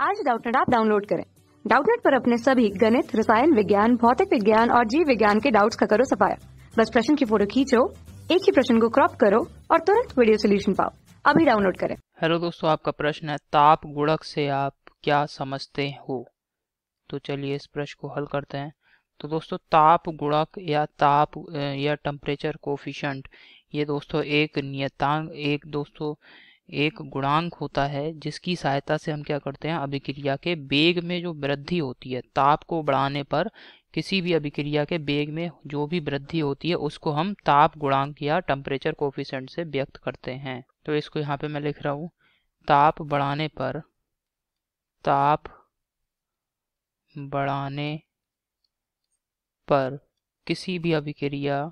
आज Doubtnut app download करें। Doubtnut पर अपने सभी गणित, रसायन विज्ञान, भौतिक विज्ञान और जीव विज्ञान के डाउट्स का करो सफाया। बस प्रश्न की फोटो खींचो, एक ही प्रश्न को क्रॉप करो और तुरंत वीडियो सोल्यूशन पाओ। अभी डाउनलोड करें। हेलो दोस्तों, आपका प्रश्न है ताप गुणक से आप क्या समझते हो। तो चलिए इस प्रश्न को हल करते हैं। तो दोस्तों ताप गुणक या ताप या टेम्परेचर कोफिशिएंट, ये दोस्तों एक नियतांक एक गुणांक होता है जिसकी सहायता से हम क्या करते हैं, अभिक्रिया के वेग में जो वृद्धि होती है, ताप को बढ़ाने पर किसी भी अभिक्रिया के वेग में जो भी वृद्धि होती है उसको हम ताप गुणांक या टेम्परेचर कोफिशिएंट से व्यक्त करते हैं। तो इसको यहाँ पे मैं लिख रहा हूँ, ताप बढ़ाने पर किसी भी अभिक्रिया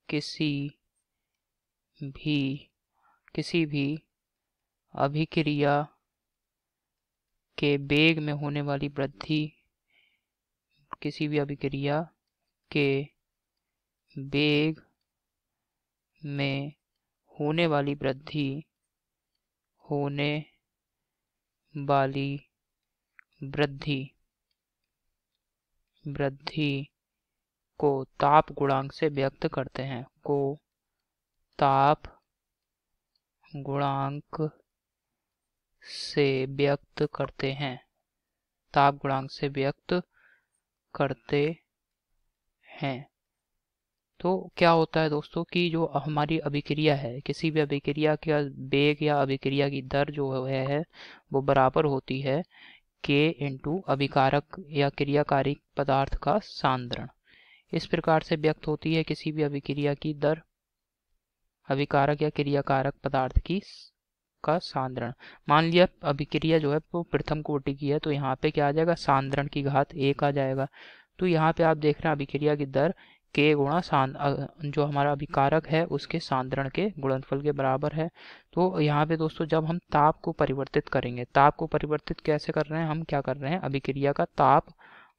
के वेग में होने वाली वृद्धि को ताप गुणांक से व्यक्त करते हैं। ताप गुणांक से व्यक्त करते हैं। तो क्या होता है दोस्तों कि जो हमारी अभिक्रिया है, किसी भी अभिक्रिया का वेग या अभिक्रिया की दर जो है वो बराबर होती है K इंटू अभिकारक या क्रियाकारी पदार्थ का सांद्रण। इस प्रकार से व्यक्त होती है किसी भी अभिक्रिया की दर अभिकारक या क्रियाकारक पदार्थ का सांद्रण। मान लिया अभिक्रिया जो है वो प्रथम कोटि की है, तो यहाँ पे क्या आ जाएगा, सांद्रण की घात 1 आ जाएगा। तो यहाँ पे आप देख रहे हैं अभिक्रिया की दर K गुणा जो हमारा अभिकारक है उसके सांद्रण के गुणनफल के बराबर है। तो यहाँ पे दोस्तों जब हम ताप को परिवर्तित करेंगे, ताप को परिवर्तित कैसे कर रहे हैं, हम क्या कर रहे हैं, अभिक्रिया का ताप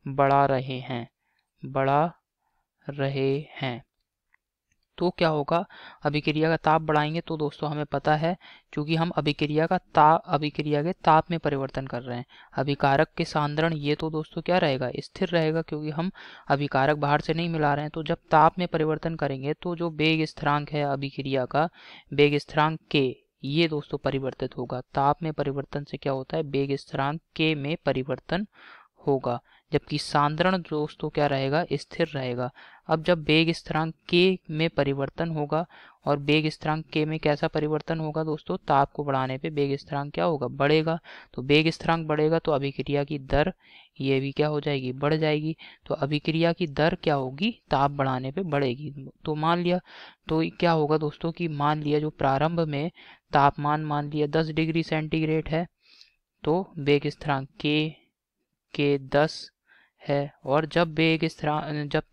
बढ़ा रहे हैं। तो क्या होगा, अभिक्रिया का ताप बढ़ाएंगे तो दोस्तों हमें पता है, क्योंकि हम अभिक्रिया के ताप में परिवर्तन कर रहे हैं। अभिकारक के सांद्रण ये तो दोस्तों क्या रहेगा, स्थिर रहेगा, क्योंकि हम अभिकारक बाहर से नहीं मिला रहे हैं। तो जब ताप में परिवर्तन करेंगे तो जो वेग स्थिरांक है अभिक्रिया का, वेग स्थिरांक K, ये दोस्तों परिवर्तित होगा। ताप में परिवर्तन से क्या होता है, वेग स्थिरांक K में परिवर्तन होगा, जबकि सांद्रण दोस्तों क्या रहेगा, स्थिर रहेगा। अब जब वेग स्थिरांक K में परिवर्तन होगा, और वेग स्थिरांक K में कैसा परिवर्तन होगा दोस्तों, ताप को बढ़ाने पे वेग स्थिरांक क्या होगा, बढ़ेगा। तो वेग स्थिरांक बढ़ेगा तो अभिक्रिया की दर ये भी क्या हो जाएगी, बढ़ जाएगी। तो अभिक्रिया की दर क्या होगी, ताप बढ़ाने पे बढ़ेगी। तो मान लिया, तो क्या होगा दोस्तों कि मान लिया जो प्रारंभ में तापमान मान लिया 10 डिग्री सेंटीग्रेड है, तो वेग स्थिरांक K 10 है, और जब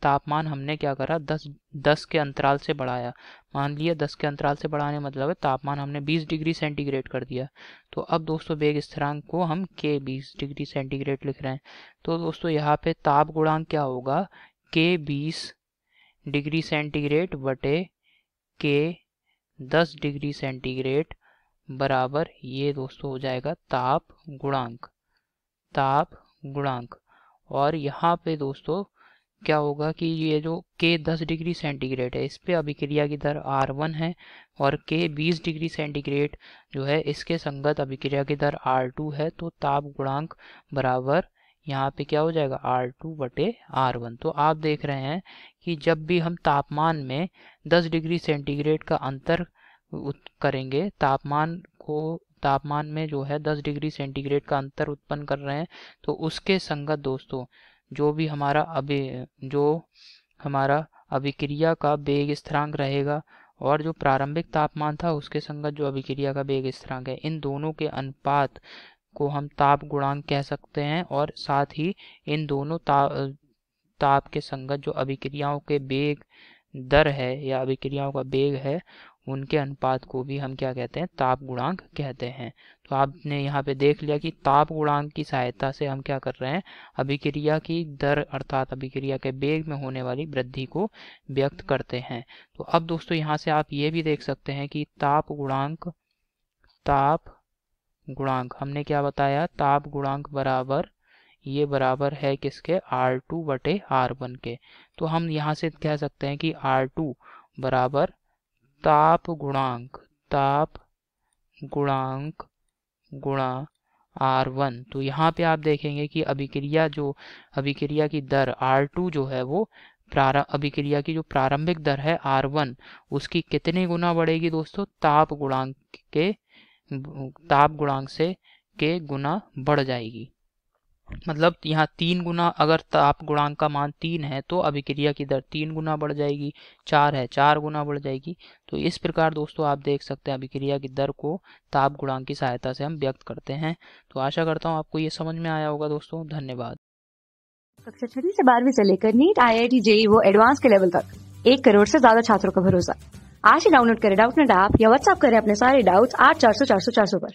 तापमान हमने क्या करा, 10 के अंतराल से बढ़ाया, मान लिया 10 के अंतराल से बढ़ाने मतलब है तापमान हमने 20 डिग्री सेंटीग्रेड कर दिया। तो अब दोस्तों वेग स्थिरांक को हम K 20 डिग्री सेंटीग्रेड लिख रहे हैं। तो दोस्तों यहाँ पे ताप गुणांक क्या होगा, K 20 डिग्री सेंटीग्रेड बटे K 10 डिग्री सेंटीग्रेड बराबर, ये दोस्तों हो जाएगा ताप गुणांक। और यहाँ पे दोस्तों क्या होगा कि ये जो K 10 डिग्री सेंटीग्रेड है, इस पे अभिक्रिया की दर R1 है, और K 20 डिग्री सेंटीग्रेड जो है इसके संगत अभिक्रिया की दर R2 है। तो ताप गुणांक बराबर यहाँ पे क्या हो जाएगा, R2 बटे R1। तो आप देख रहे हैं कि जब भी हम तापमान में 10 डिग्री सेंटीग्रेड का अंतर करेंगे, तापमान में जो है 10 डिग्री सेंटीग्रेड का अंतर उत्पन्न कर रहे हैं, तो उसके संगत दोस्तों जो हमारा अभिक्रिया का वेग स्थिरांक रहेगा, और जो प्रारंभिक तापमान था उसके संगत जो अभिक्रिया का वेग स्थिरांक है, इन दोनों के अनुपात को हम ताप गुणांक कह सकते हैं। और साथ ही इन दोनों ताप के संगत जो अभिक्रियाओं के वेग दर है या अभिक्रियाओं का वेग है, उनके अनुपात को भी हम क्या कहते हैं, ताप गुणांक कहते हैं। तो आपने यहाँ पे देख लिया कि ताप गुणांक की सहायता से हम क्या कर रहे हैं, अभिक्रिया की दर अर्थात अभिक्रिया के वेग में होने वाली वृद्धि को व्यक्त करते हैं। तो अब दोस्तों यहाँ से आप ये भी देख सकते हैं कि ताप गुणांक, हमने क्या बताया, ताप गुणांक बराबर, ये बराबर है किसके, R2 बटे R1 के। तो हम यहाँ से कह सकते हैं कि R2 बराबर ताप गुणांक गुणा R1। तो यहाँ पे आप देखेंगे कि अभिक्रिया की दर R2 जो है वो अभिक्रिया की जो प्रारंभिक दर है R1 उसकी कितने गुना बढ़ेगी दोस्तों, ताप गुणांक से के गुना बढ़ जाएगी। मतलब यहाँ 3 गुना, अगर ताप गुणांक का मान 3 है तो अभिक्रिया की दर 3 गुना बढ़ जाएगी, 4 है 4 गुना बढ़ जाएगी। तो इस प्रकार दोस्तों आप देख सकते हैं अभिक्रिया की दर को ताप गुणांक की सहायता से हम व्यक्त करते हैं। तो आशा करता हूँ आपको ये समझ में आया होगा दोस्तों। धन्यवाद। कक्षा 6वीं से 12वीं से लेकर नीट, IIT, JEE वो एडवांस के लेवल तक 1 करोड़ से ज्यादा छात्रों का भरोसा। आज ही डाउनलोड करें डाउटनेट ऐप या व्हाट्सएप करें अपने सारे डाउट्स 8400 400 400 पर।